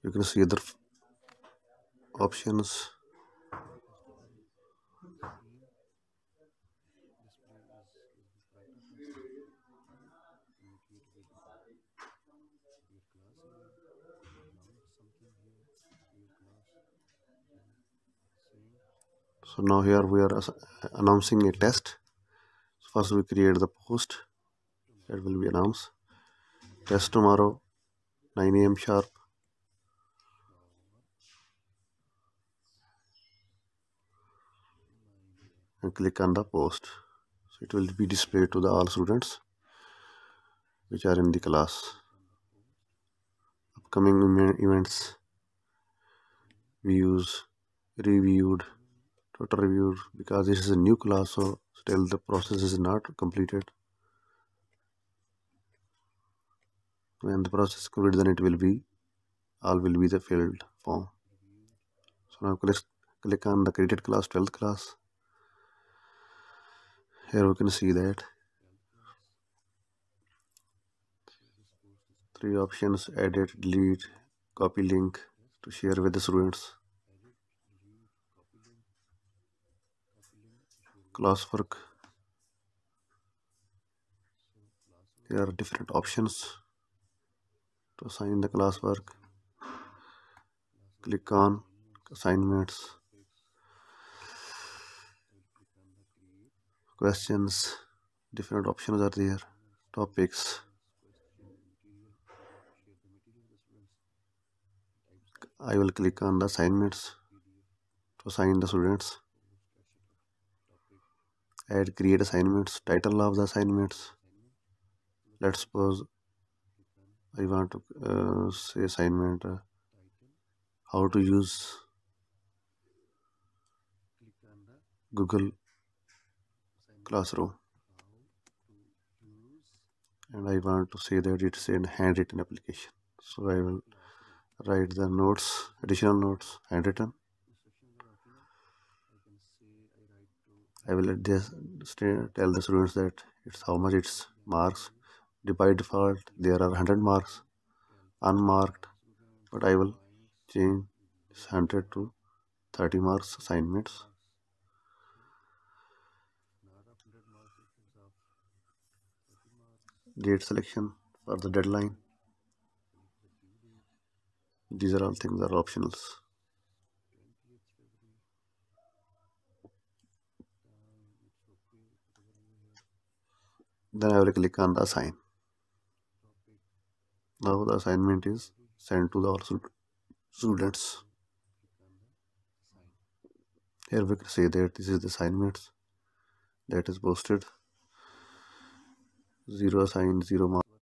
You can see other options. So now here we are announcing a test. First we create the post that will be announced. Test tomorrow 9 a.m. sharp. And click on the post. So it will be displayed to the all students which are in the class. Upcoming events, views, reviewed, total reviewed, because this is a new class, so still the process is not completed. When the process is completed, then it will be all will be the filled form. So now click on the created class, 12th class. Here we can see that three options: edit, delete, copy link to share with the students. Classwork. There are different options to assign the classwork. Click on assignments, questions, different options are there. Topics. I will click on the assignments to assign the students. Add create assignments, title of the assignments. Let's suppose I want to say assignment how to use Google Classroom, and I want to say that it's a handwritten application. So I will write the notes, additional notes, handwritten. I will just tell the students that it's how much it's marks. By default there are 100 marks unmarked, but I will change 100 to 30 marks assignments. Date selection for the deadline. These are all things are optionals. Then I will click on the assign. Now the assignment is sent to the all students. Here we can say that this is the assignments that is posted. 0 assigned, 0 mark.